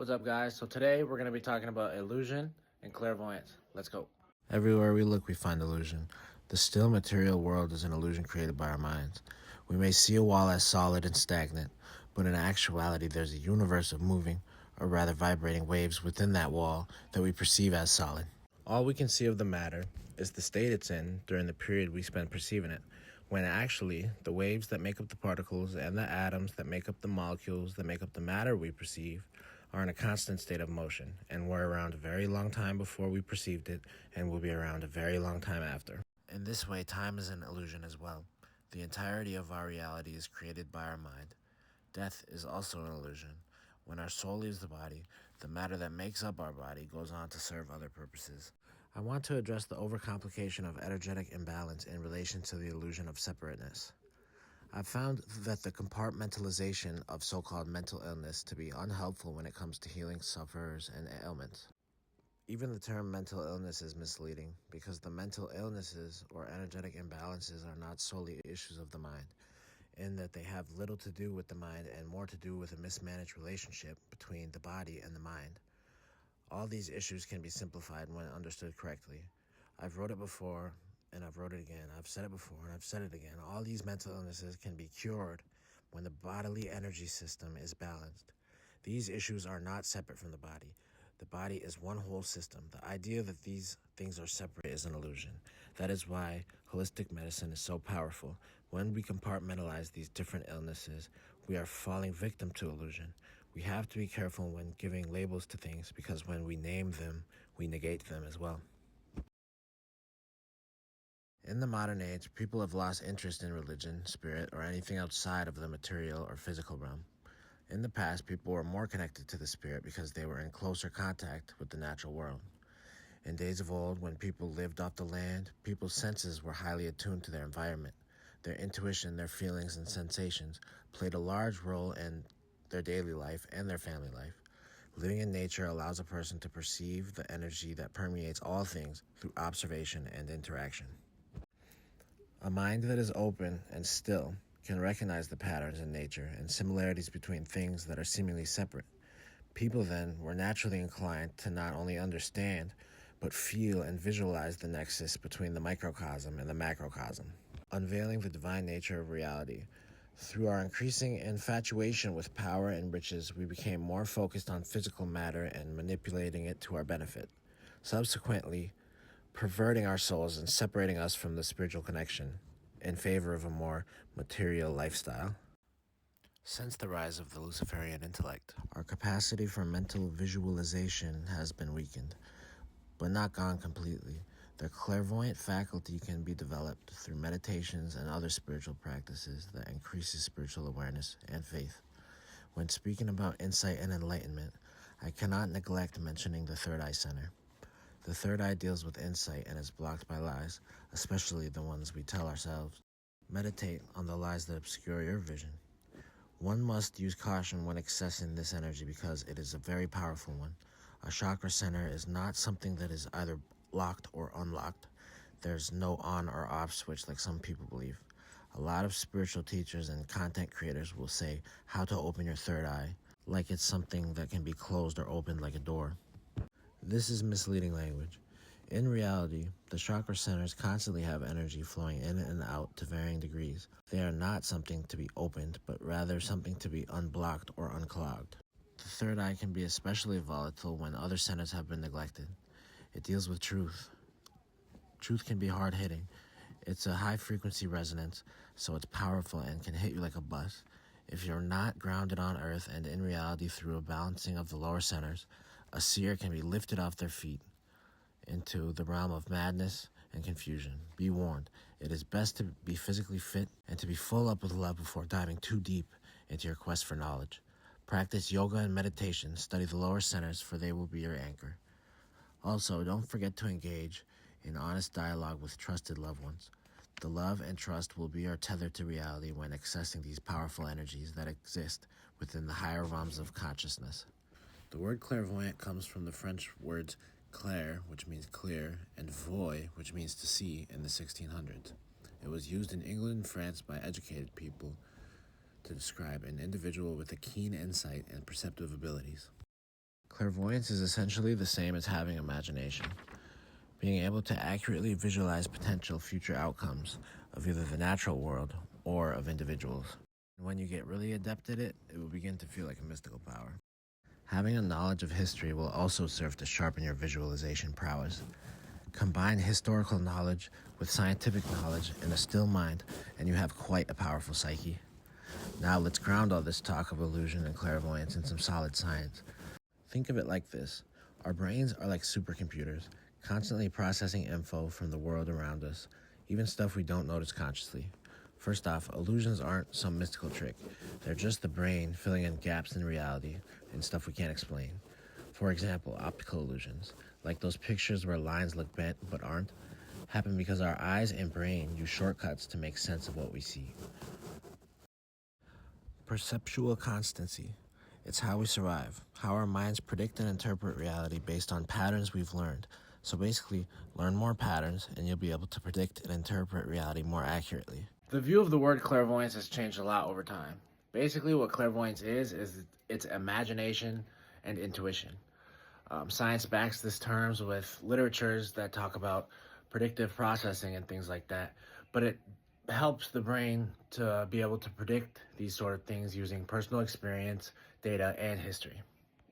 What's up, guys? So today we're going to be talking about illusion and clairvoyance. Let's go. Everywhere we look, we find illusion. The still material world is an illusion created by our minds. We may see a wall as solid and stagnant, but in actuality, there's a universe of moving, or rather vibrating waves within that wall that we perceive as solid. All we can see of the matter is the state it's in during the period we spend perceiving it, when actually the waves that make up the particles and the atoms that make up the molecules that make up the matter we perceive are in a constant state of motion, and were around a very long time before we perceived it, and will be around a very long time after. In this way, time is an illusion as well. The entirety of our reality is created by our mind. Death is also an illusion. When our soul leaves the body, the matter that makes up our body goes on to serve other purposes. I want to address the overcomplication of energetic imbalance in relation to the illusion of separateness. I've found that the compartmentalization of so-called mental illness to be unhelpful when it comes to healing sufferers and ailments. Even the term mental illness is misleading because the mental illnesses or energetic imbalances are not solely issues of the mind, in that they have little to do with the mind and more to do with a mismanaged relationship between the body and the mind. All these issues can be simplified when understood correctly. I've wrote it before, and I've wrote it again. I've said it before, and I've said it again. All these mental illnesses can be cured when the bodily energy system is balanced. These issues are not separate from the body. The body is one whole system. The idea that these things are separate is an illusion. That is why holistic medicine is so powerful. When we compartmentalize these different illnesses, we are falling victim to illusion. We have to be careful when giving labels to things, because when we name them, we negate them as well. In the modern age, people have lost interest in religion, spirit, or anything outside of the material or physical realm. In the past, people were more connected to the spirit because they were in closer contact with the natural world. In days of old, when people lived off the land, people's senses were highly attuned to their environment. Their intuition, their feelings, and sensations played a large role in their daily life and their family life. Living in nature allows a person to perceive the energy that permeates all things through observation and interaction. A mind that is open and still can recognize the patterns in nature and similarities between things that are seemingly separate. People then were naturally inclined to not only understand, but feel and visualize the nexus between the microcosm and the macrocosm, unveiling the divine nature of reality. Through our increasing infatuation with power and riches, we became more focused on physical matter and manipulating it to our benefit, subsequently perverting our souls and separating us from the spiritual connection in favor of a more material lifestyle. Since the rise of the Luciferian intellect, our capacity for mental visualization has been weakened, but not gone completely. The clairvoyant faculty can be developed through meditations and other spiritual practices that increases spiritual awareness and faith. When speaking about insight and enlightenment, I cannot neglect mentioning the third eye center. The third eye deals with insight and is blocked by lies, especially the ones we tell ourselves. Meditate on the lies that obscure your vision. One must use caution when accessing this energy because it is a very powerful one. A chakra center is not something that is either locked or unlocked. There's no on or off switch like some people believe. A lot of spiritual teachers and content creators will say how to open your third eye, like it's something that can be closed or opened like a door. This is misleading language. In reality, the chakra centers constantly have energy flowing in and out to varying degrees. They are not something to be opened, but rather something to be unblocked or unclogged. The third eye can be especially volatile when other centers have been neglected. It deals with truth. Truth can be hard-hitting. It's a high-frequency resonance, so it's powerful and can hit you like a bus. If you're not grounded on earth and in reality through a balancing of the lower centers, a seer can be lifted off their feet into the realm of madness and confusion. Be warned, it is best to be physically fit and to be full up with love before diving too deep into your quest for knowledge. Practice yoga and meditation, study the lower centers, for they will be your anchor. Also, don't forget to engage in honest dialogue with trusted loved ones. The love and trust will be our tether to reality when accessing these powerful energies that exist within the higher realms of consciousness. The word clairvoyant comes from the French words clair, which means clear, and voy, which means to see, in the 1600s. It was used in England and France by educated people to describe an individual with a keen insight and perceptive abilities. Clairvoyance is essentially the same as having imagination, being able to accurately visualize potential future outcomes of either the natural world or of individuals. And when you get really adept at it, it will begin to feel like a mystical power. Having a knowledge of history will also serve to sharpen your visualization prowess. Combine historical knowledge with scientific knowledge in a still mind, and you have quite a powerful psyche. Now let's ground all this talk of illusion and clairvoyance in some solid science. Think of it like this. Our brains are like supercomputers, constantly processing info from the world around us, even stuff we don't notice consciously. First off, illusions aren't some mystical trick. They're just the brain filling in gaps in reality and stuff we can't explain. For example, optical illusions, like those pictures where lines look bent but aren't, happen because our eyes and brain use shortcuts to make sense of what we see. Perceptual constancy. It's how we survive, how our minds predict and interpret reality based on patterns we've learned. So basically, learn more patterns and you'll be able to predict and interpret reality more accurately. The view of the word clairvoyance has changed a lot over time. Basically, what clairvoyance is it's imagination and intuition. Science backs this terms with literatures that talk about predictive processing and things like that, but it helps the brain to be able to predict these sort of things using personal experience, data, and history.